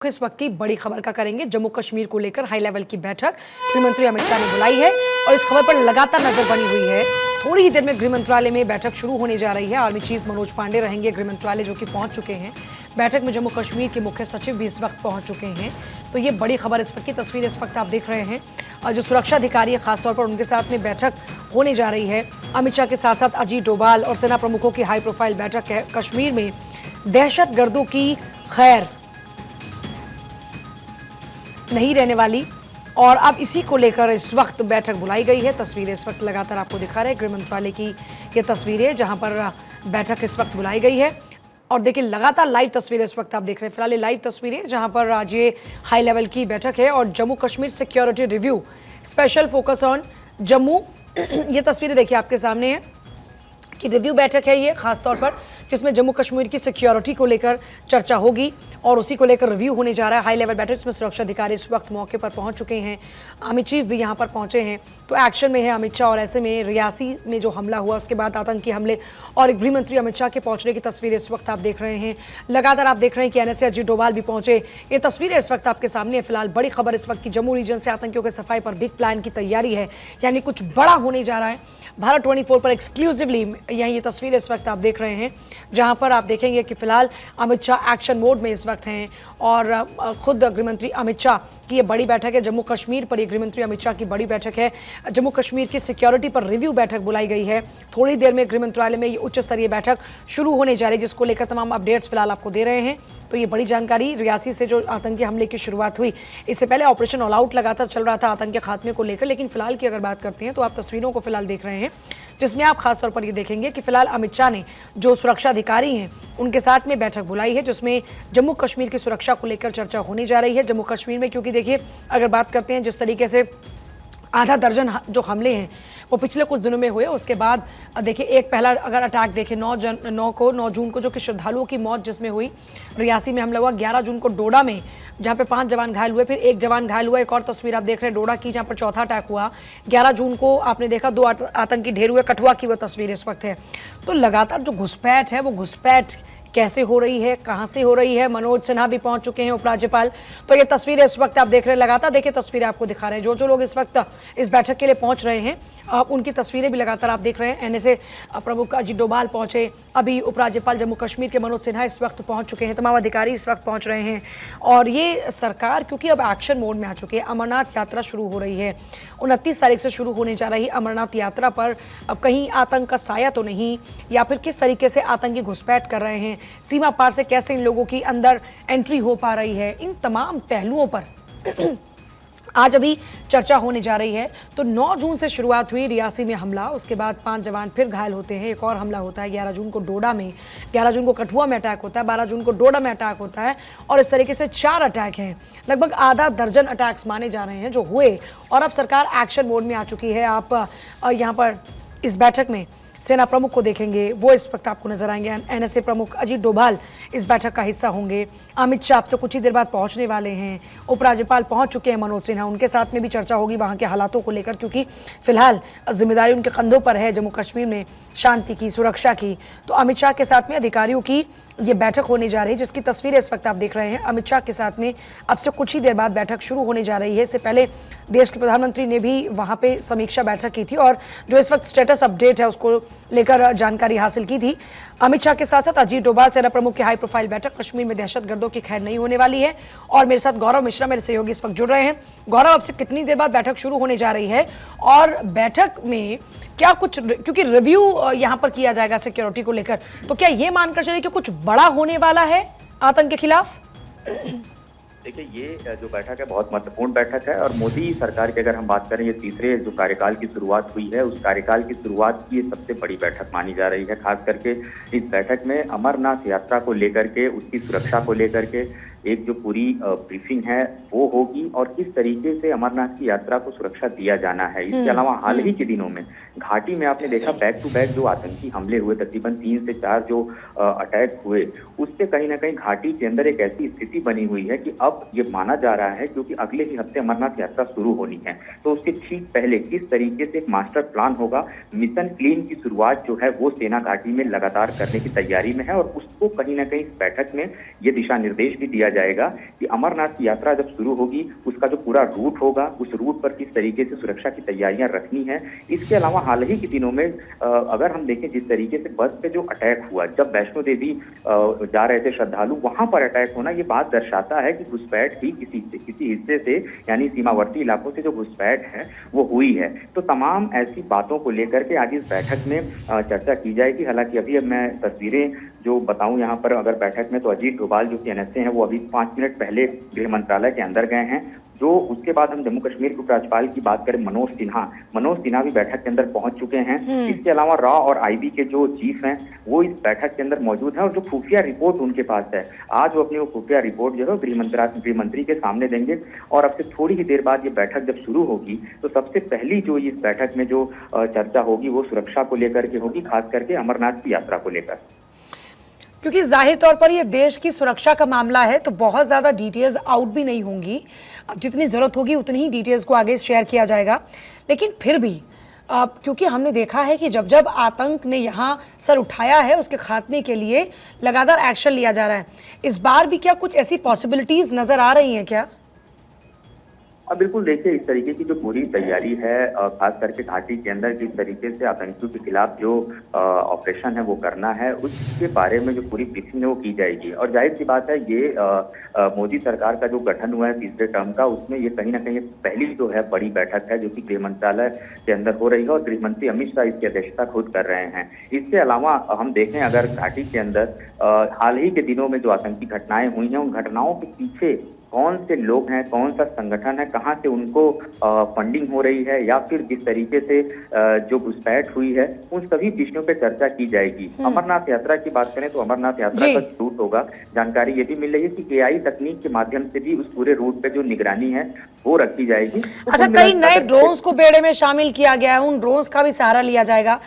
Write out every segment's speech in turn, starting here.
इस वक्त की बड़ी खबर का करेंगे। जम्मू कश्मीर को लेकर हाई लेवल की बैठक गृह मंत्री अमित शाह ने बुलाई है और इस खबर पर लगातार नजर बनी हुई है। थोड़ी ही देर में गृह मंत्रालय में बैठक शुरू होने जा रही है। आर्मी चीफ मनोज पांडे रहेंगे गृह मंत्रालय, जो कि पहुंच चुके हैं। बैठक में जम्मू कश्मीर के मुख्य सचिव भी इस वक्त पहुंच चुके हैं। तो ये बड़ी खबर, इस वक्त की तस्वीर इस वक्त आप देख रहे हैं। और जो सुरक्षा अधिकारी है खासतौर पर उनके साथ में बैठक होने जा रही है। अमित शाह के साथ साथ अजीत डोभाल और सेना प्रमुखों की हाई प्रोफाइल बैठक है। कश्मीर में दहशतगर्दों की खैर नहीं रहने वाली और अब इसी को लेकर इस वक्त बैठक बुलाई गई है। तस्वीरें इस वक्त लगातार आपको दिखा रहे हैं गृह मंत्रालय की ये तस्वीरें, जहां पर बैठक इस वक्त बुलाई गई है। और देखिए लगातार लाइव तस्वीरें इस वक्त आप देख रहे हैं। फिलहाल ये लाइव तस्वीरें जहां पर आज ये हाई लेवल की बैठक है और Jammu Kashmir security review special focus on Jammu. ये तस्वीरें देखिए आपके सामने है कि रिव्यू बैठक है ये, खासतौर पर जिसमें जम्मू कश्मीर की सिक्योरिटी को लेकर चर्चा होगी और उसी को लेकर रिव्यू होने जा रहा है। हाई लेवल बैठक जिसमें सुरक्षा अधिकारी इस वक्त मौके पर पहुंच चुके हैं। आर्मी चीफ भी यहां पर पहुंचे हैं। तो एक्शन में है अमित शाह और ऐसे में रियासी में जो हमला हुआ उसके बाद आतंकी हमले और गृह मंत्री अमित शाह के पहुंचने की तस्वीरें इस वक्त आप देख रहे हैं। लगातार आप देख रहे हैं कि एनएसए अजीत डोभाल भी पहुंचे। ये तस्वीरें इस वक्त आपके सामने है। फिलहाल बड़ी खबर इस वक्त की जम्मू रीजन से आतंकियों के सफाई पर बिग प्लान की तैयारी है, यानी कुछ बड़ा होने जा रहा है। भारत 24 पर एक्सक्लूसिवली यही ये तस्वीर इस वक्त आप देख रहे हैं, जहां पर आप देखेंगे कि फिलहाल अमित शाह एक्शन मोड में इस वक्त हैं और खुद गृह मंत्री अमित शाह की ये बड़ी बैठक है। जम्मू कश्मीर पर ये गृह मंत्री अमित शाह की बड़ी बैठक है। जम्मू कश्मीर की सिक्योरिटी पर रिव्यू बैठक बुलाई गई है। थोड़ी देर में गृह मंत्रालय में ये उच्च स्तरीय बैठक शुरू होने जा रही है, जिसको लेकर तमाम अपडेट्स फिलहाल आपको दे रहे हैं। तो ये बड़ी जानकारी, रियासी से जो आतंकी हमले की शुरुआत हुई, इससे पहले ऑपरेशन ऑल आउट लगातार चल रहा था आतंक के खात्मे को लेकर। लेकिन फिलहाल की अगर बात करते हैं तो आप तस्वीरों को फिलहाल देख रहे हैं, जिसमें आप खासतौर पर ये देखेंगे कि फिलहाल अमित शाह ने जो सुरक्षा अधिकारी हैं उनके साथ में बैठक बुलाई है, जिसमें जम्मू कश्मीर की सुरक्षा को लेकर चर्चा होने जा रही है। जम्मू कश्मीर में क्योंकि देखिए अगर बात करते हैं जिस तरीके से आधा दर्जन जो हमले हैं वो पिछले कुछ दिनों में हुए, उसके बाद देखिए एक पहला अगर अटैक देखें 9 जून को जो कि श्रद्धालुओं की मौत जिसमें हुई, रियासी में हमला हुआ। 11 जून को डोडा में जहां पे 5 जवान घायल हुए, फिर 1 जवान घायल हुआ। एक और तस्वीर आप देख रहे हैं डोडा की, जहां पर चौथा अटैक हुआ। 11 जून को आपने देखा 2 आतंकी ढेर हुए। कठुआ की वो तस्वीर इस वक्त है। तो लगातार जो घुसपैठ है वो घुसपैठ कैसे हो रही है, कहां से हो रही है। मनोज सिन्हा भी पहुंच चुके हैं, उपराज्यपाल। तो ये तस्वीरें इस वक्त आप देख रहे हैं। लगातार देखिए तस्वीरें आपको दिखा रहे हैं। जो लोग इस वक्त इस बैठक के लिए पहुंच रहे हैं उनकी तस्वीरें भी लगातार आप देख रहे हैं। एनएसए प्रमुख अजीत डोभाल पहुंचे, अभी उपराज्यपाल जम्मू कश्मीर के मनोज सिन्हा इस वक्त पहुंच चुके हैं, तमाम अधिकारी इस वक्त पहुंच रहे हैं। और ये सरकार क्योंकि अब एक्शन मोड में आ चुकी है, अमरनाथ यात्रा शुरू हो रही है। 29 तारीख से शुरू होने जा रही अमरनाथ यात्रा पर अब कहीं आतंक का साया तो नहीं, या फिर किस तरीके से आतंकी घुसपैठ कर रहे हैं, सीमा पार से कैसे इन लोगों की अंदर एंट्री हो पा रही है, इन तमाम पहलुओं पर आज अभी चर्चा होने जा रही है। तो 9 जून से शुरुआत हुई रियासी में हमला, उसके बाद 5 जवान फिर घायल होते हैं। एक और हमला होता है 11 जून को डोडा में, 11 जून को कठुआ में अटैक होता है, 12 जून को डोडा में अटैक होता है और इस तरीके से 4 अटैक हैं। लगभग आधा दर्जन अटैक्स माने जा रहे हैं जो हुए और अब सरकार एक्शन मोड में आ चुकी है। आप यहाँ पर इस बैठक में सेना प्रमुख को देखेंगे, वो इस वक्त आपको नजर आएंगे। एनएसए प्रमुख अजीत डोभाल इस बैठक का हिस्सा होंगे। अमित शाह से कुछ ही देर बाद पहुंचने वाले हैं। उपराज्यपाल पहुंच चुके हैं मनोज सिन्हा, उनके साथ में भी चर्चा होगी वहां के हालातों को लेकर, क्योंकि फिलहाल जिम्मेदारी उनके कंधों पर है जम्मू कश्मीर में शांति की, सुरक्षा की। तो अमित शाह के साथ में अधिकारियों की ये बैठक होने जा रही है, जिसकी तस्वीरें इस वक्त आप देख रहे हैं। अमित शाह के साथ में अब से कुछ ही देर बाद बैठक शुरू होने जा रही है। इससे पहले देश के प्रधानमंत्री ने भी वहां पे समीक्षा बैठक की थी और जो इस वक्त स्टेटस अपडेट है उसको लेकर जानकारी हासिल की थी। अमित शाह के साथ साथ अजीत डोभाल सेना प्रमुख की हाई प्रोफाइल बैठक। कश्मीर में दहशतगर्दों की खैर नहीं होने वाली है। और मेरे साथ गौरव मिश्रा मेरे सहयोगी इस वक्त जुड़ रहे हैं। गौरव, अब से कितनी देर बाद बैठक शुरू होने जा रही है और बैठक में क्या कुछ, क्योंकि रिव्यू यहाँ पर किया जाएगा सिक्योरिटी को लेकर, तो क्या ये मानकर चले कि कुछ बड़ा होने वाला है आतंक के खिलाफ? देखिए, ये जो बैठक है बहुत महत्वपूर्ण बैठक है और मोदी सरकार की अगर हम बात करें, ये तीसरे जो कार्यकाल की शुरुआत हुई है उस कार्यकाल की शुरुआत की ये सबसे बड़ी बैठक मानी जा रही है। खास करके इस बैठक में अमरनाथ यात्रा को लेकर के, उसकी सुरक्षा को लेकर के एक जो पूरी ब्रीफिंग है वो होगी और किस तरीके से अमरनाथ की यात्रा को सुरक्षा दिया जाना है। इसके अलावा हाल ही के दिनों में घाटी में आपने देखा बैक टू बैक जो आतंकी हमले हुए, तकरीबन 3 से 4 जो अटैक हुए, उससे कहीं ना कहीं घाटी के अंदर एक ऐसी स्थिति बनी हुई है कि अब ये माना जा रहा है, क्योंकि अगले ही हफ्ते अमरनाथ यात्रा शुरू होनी है, तो उसके ठीक पहले किस तरीके से एक मास्टर प्लान होगा, मिशन क्लीन की शुरुआत जो है वो सेना घाटी में लगातार करने की तैयारी में है और उसको कहीं ना कहीं इस बैठक में ये दिशा निर्देश भी दिया जाएगा कि अमरनाथ की यात्रा जब शुरू होगी उसका जो पूरा रूट होगा, उस रूट पर किस तरीके से सुरक्षा की तैयारियां रखनी है। इसके अलावा हाल ही के दिनों में अगर हम देखें जिस तरीके से बस पे जो अटैक हुआ, जब वैष्णो देवी जा रहे थे श्रद्धालु, वहां पर अटैक होना, ये बात दर्शाता है कि घुसपैठ भी किसी हिस्से से यानी सीमावर्ती इलाकों से जो घुसपैठ है वो हुई है। तो तमाम ऐसी बातों को लेकर के आज इस बैठक में चर्चा की जाएगी। हालांकि अभी अब मैं तस्वीरें जो बताऊं यहाँ पर अगर बैठक में, तो अजीत डोभाल जो कि एनएसए हैं वो अभी 5 मिनट पहले गृह मंत्रालय के अंदर गए हैं। जो उसके बाद हम जम्मू कश्मीर के उपराज्यपाल की बात करें, मनोज सिन्हा भी बैठक के अंदर पहुंच चुके हैं। इसके अलावा रॉ और आईबी के जो चीफ हैं वो इस बैठक के अंदर मौजूद हैं और जो खुफिया रिपोर्ट उनके पास है, आज वो अपनी वो खुफिया रिपोर्ट जो है गृह मंत्री के सामने देंगे। और अब से थोड़ी ही देर बाद ये बैठक जब शुरू होगी तो सबसे पहली जो इस बैठक में जो चर्चा होगी वो सुरक्षा को लेकर के होगी, खास करके अमरनाथ की यात्रा को लेकर। क्योंकि जाहिर तौर पर ये देश की सुरक्षा का मामला है तो बहुत ज़्यादा डिटेल्स आउट भी नहीं होंगी। अब जितनी ज़रूरत होगी उतनी ही डिटेल्स को आगे शेयर किया जाएगा। लेकिन फिर भी क्योंकि हमने देखा है कि जब जब आतंक ने यहाँ सर उठाया है उसके खात्मे के लिए लगातार एक्शन लिया जा रहा है। इस बार भी क्या कुछ ऐसी पॉसिबिलिटीज़ नज़र आ रही हैं क्या? अब बिल्कुल देखिए, इस तरीके की जो पूरी तैयारी है खास करके घाटी के अंदर जिस तरीके से आतंकियों के खिलाफ जो ऑपरेशन है वो करना है, उसके बारे में जो पूरी ब्रीफिंग है वो की जाएगी। और जाहिर सी बात है ये मोदी सरकार का जो गठन हुआ है तीसरे टर्म का, उसमें ये कहीं ना कहीं पहली जो है बड़ी बैठक है जो कि गृह मंत्रालय के अंदर हो रही है और गृह मंत्री अमित शाह इसकी अध्यक्षता खुद कर रहे हैं। इसके अलावा हम देखें अगर घाटी के अंदर हाल ही के दिनों में जो आतंकी घटनाएं हुई हैं, उन घटनाओं के पीछे कौन से लोग हैं, कौन सा संगठन है, कहां से उनको फंडिंग हो रही है, या फिर जिस तरीके से जो घुसपैठ हुई है, उन सभी विषयों पे चर्चा की जाएगी। अमरनाथ यात्रा की बात करें तो अमरनाथ यात्रा का रूट होगा, जानकारी ये भी मिल रही है कि एआई तकनीक के माध्यम से भी उस पूरे रूट पे जो निगरानी है वो रखी जाएगी। अच्छा, कई नए ड्रोन्स को बेड़े में शामिल किया गया है, उन ड्रोन्स का भी सहारा लिया जाएगा।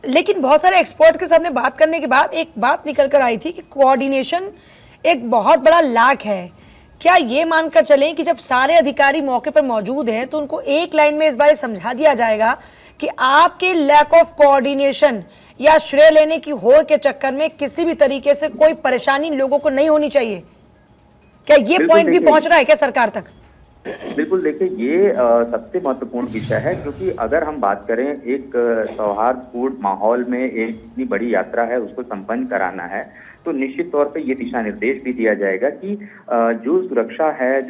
लेकिन बहुत सारे एक्सपर्ट के सामने बात करने के बाद एक बात निकल कर आई थी कि कोऑर्डिनेशन एक बहुत बड़ा लैक है। क्या ये मानकर चलें कि जब सारे अधिकारी मौके पर मौजूद हैं तो उनको एक लाइन में इस बारे समझा दिया जाएगा कि आपके लैक ऑफ कोऑर्डिनेशन या श्रेय लेने की होड़ के चक्कर में किसी भी तरीके से कोई परेशानी लोगों को नहीं होनी चाहिए? क्या ये पॉइंट भी पहुंच रहा है क्या सरकार तक? बिल्कुल देखिए, ये सबसे महत्वपूर्ण विषय है, क्योंकि अगर हम बात करें एक सौहार्दपूर्ण माहौल में एक इतनी बड़ी यात्रा है उसको संपन्न कराना है, तो निश्चित तौर पे ये दिशा निर्देश भी दिया जाएगा कि जो सुरक्षा है, जो